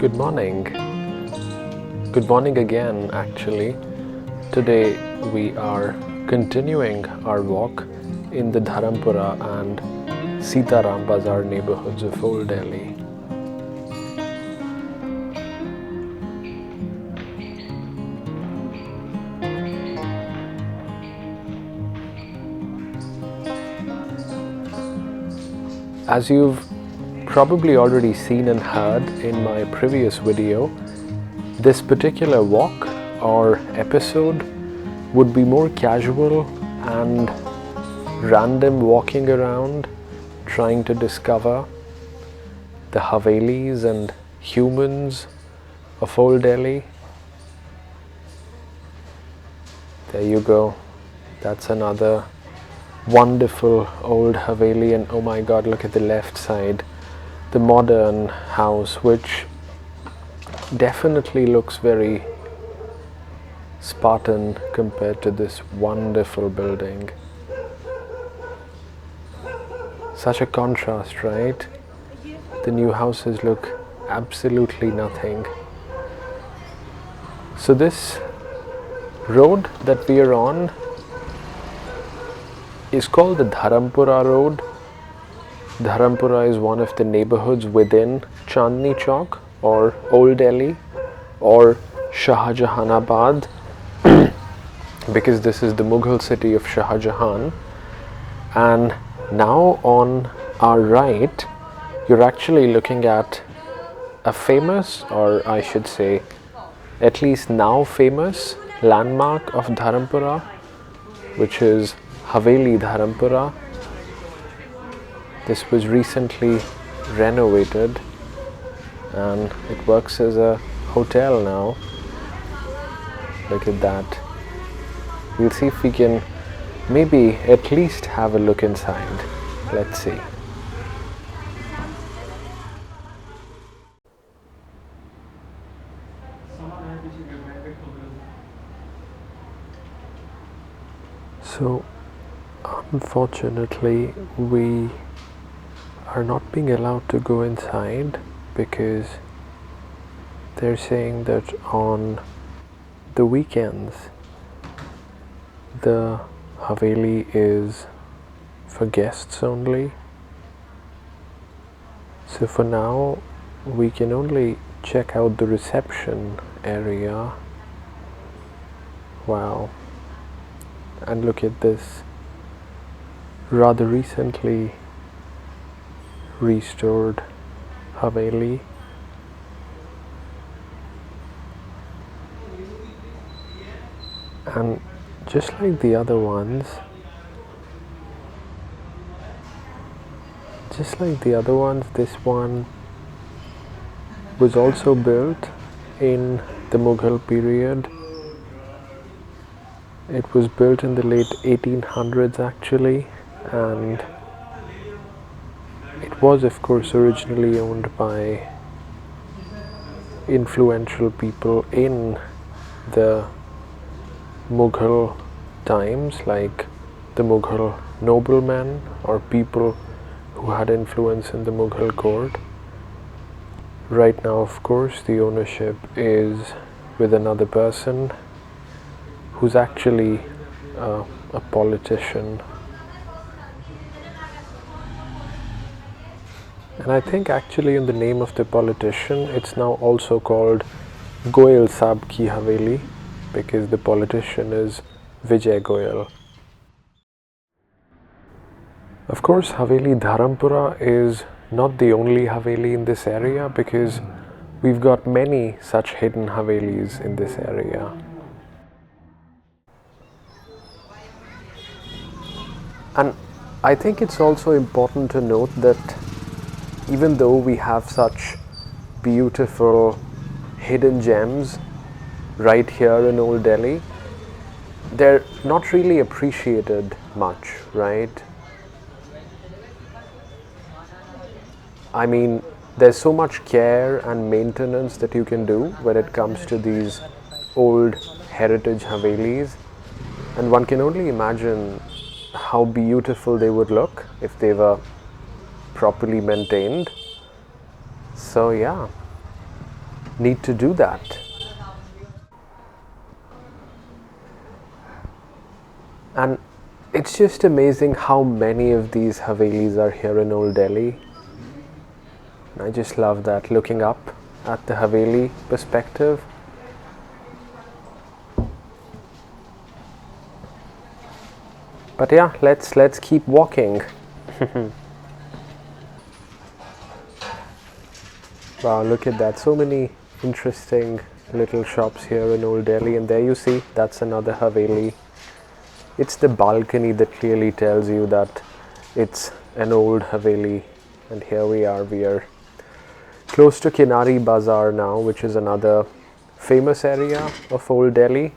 Good morning. Good morning again, actually. Today we are continuing our walk in the Dharampura and Sitaram Bazar neighborhoods of Old Delhi. As you've probably already seen and heard in my previous video, this particular walk or episode would be more casual and random walking around, trying to discover the Havelis and humans of Old Delhi. There you go. That's another wonderful old Haveli, and oh my god, look at the left side. The modern house, which definitely looks very Spartan compared to this wonderful building. Such a contrast, right? The new houses look absolutely nothing. So this road that we are on is called the Dharampura road. Dharampura is one of the neighborhoods within Chandni Chowk or Old Delhi or Shahjahanabad because this is the Mughal city of Shah Jahan. And now on our right you're actually looking at a famous, or I should say at least now famous, landmark of Dharampura, which is Haveli Dharampura. This was recently renovated and it works as a hotel now. Look at that. We'll see if we can maybe at least have a look inside. Let's see. So unfortunately we are not being allowed to go inside because they're saying that on the weekends the Haveli is for guests only. So for now we can only check out the reception area. Wow. And look at this rather recently restored Haveli. And just like the other ones, this one was also built in the Mughal period. It was built in the late 1800s actually, and it was of course originally owned by influential people in the Mughal times, like the Mughal noblemen or people who had influence in the Mughal court. Right now, of course, the ownership is with another person who's actually a politician. And I think actually in the name of the politician, it's now also called Goyal Saab Ki Haveli, because the politician is Vijay Goyal. Of course, Haveli Dharampura is not the only Haveli in this area, because we've got many such hidden Havelis in this area. And I think it's also important to note that even though we have such beautiful hidden gems right here in Old Delhi, they're not really appreciated much, right? I mean, there's so much care and maintenance that you can do when it comes to these old heritage Havelis, and one can only imagine how beautiful they would look if they were properly maintained. So yeah, need to do that. And it's just amazing how many of these Havelis are here in Old Delhi. I just love that, looking up at the Haveli perspective. But yeah, let's keep walking. Wow, look at that. So many interesting little shops here in Old Delhi. And there you see, that's another Haveli. It's the balcony that clearly tells you that it's an old Haveli. And here we are close to Kinari Bazar now, which is another famous area of Old Delhi,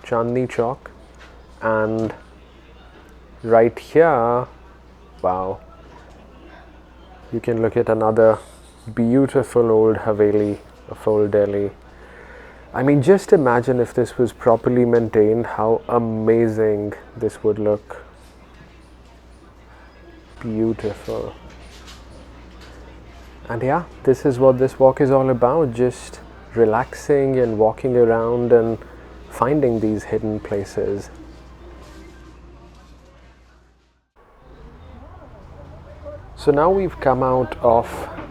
Chandni Chowk. And right here, wow, you can look at another beautiful old Haveli of Old Delhi. I mean, just imagine if this was properly maintained, how amazing this would look. Beautiful. And yeah, this is what this walk is all about, just relaxing and walking around and finding these hidden places. So now we've come out of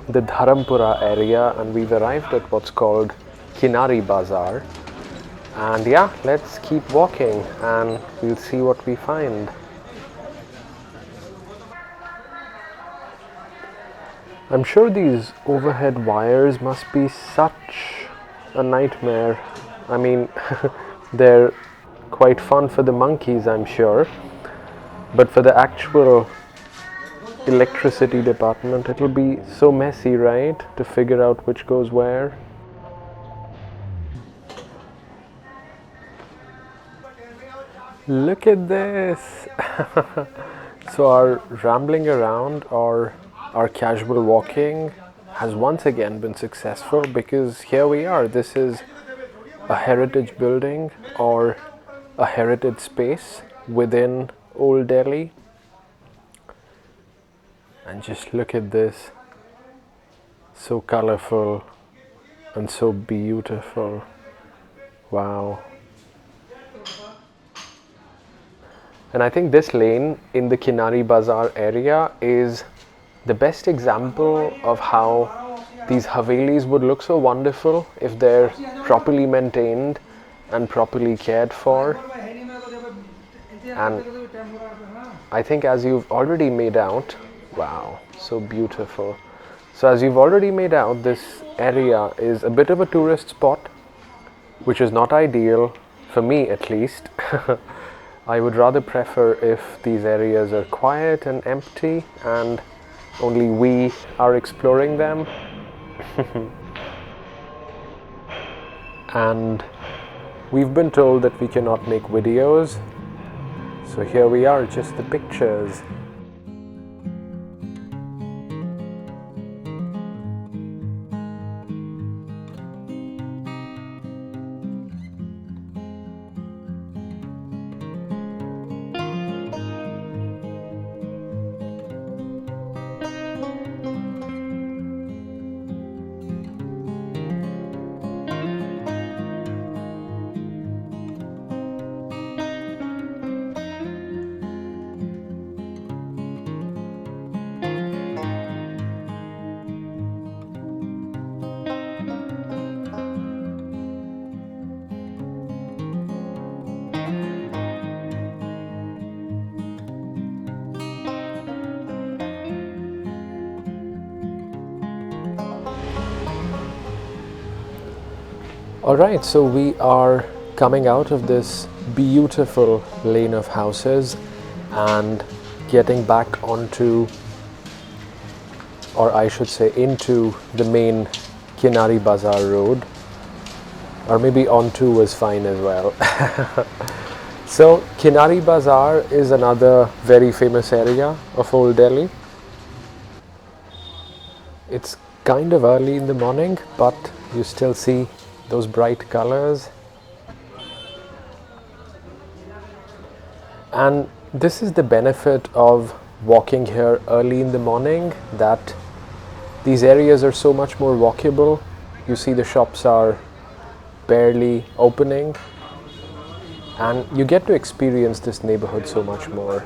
the Dharampura area and we've arrived at what's called Kinari Bazar. And yeah, let's keep walking and we'll see what we find. I'm sure these overhead wires must be such a nightmare. I mean, they're quite fun for the monkeys, I'm sure. But for the actual electricity department, it'll be so messy, right? To figure out which goes where. Look at this! So our rambling around or our casual walking has once again been successful, because here we are. This is a heritage building or a heritage space within Old Delhi. And just look at this. So colorful and so beautiful. Wow. And I think this lane in the Kinari Bazar area is the best example of how these Havelis would look so wonderful if they're properly maintained and properly cared for. And I think, as you've already made out, wow, so beautiful. So as you've already made out, this area is a bit of a tourist spot, which is not ideal, for me at least. I would rather prefer if these areas are quiet and empty and only we are exploring them. And we've been told that we cannot make videos, so here we are, just the pictures. Alright, so we are coming out of this beautiful lane of houses and getting back onto, or I should say into, the main Kinari Bazar road, or maybe onto was fine as well. So Kinari Bazar is another very famous area of Old Delhi. It's kind of early in the morning, but you still see those bright colors. And this is the benefit of walking here early in the morning, that these areas are so much more walkable. You see the shops are barely opening, and you get to experience this neighborhood so much more.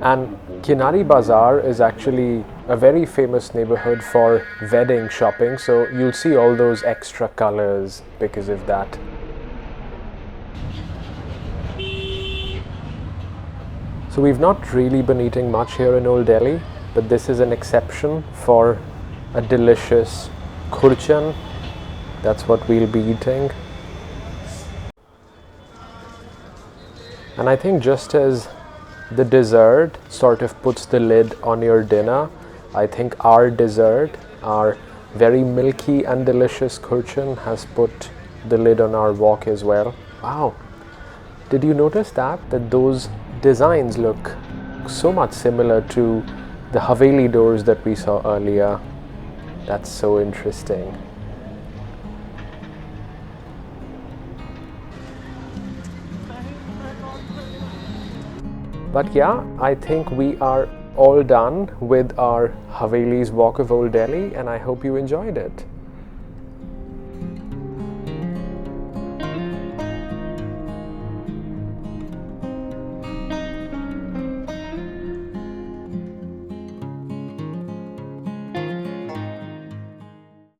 And Kinari Bazar is actually a very famous neighborhood for wedding shopping, so you'll see all those extra colors because of that. So we've not really been eating much here in Old Delhi, but this is an exception for a delicious khurchan. That's what we'll be eating. And I think just as the dessert sort of puts the lid on your dinner, I think our dessert, our very milky and delicious khurchan, has put the lid on our walk as well. Wow, did you notice that those designs look so much similar to the Haveli doors that we saw earlier? That's so interesting. But yeah, I think we are all done with our Haveli's Walk of Old Delhi, and I hope you enjoyed it.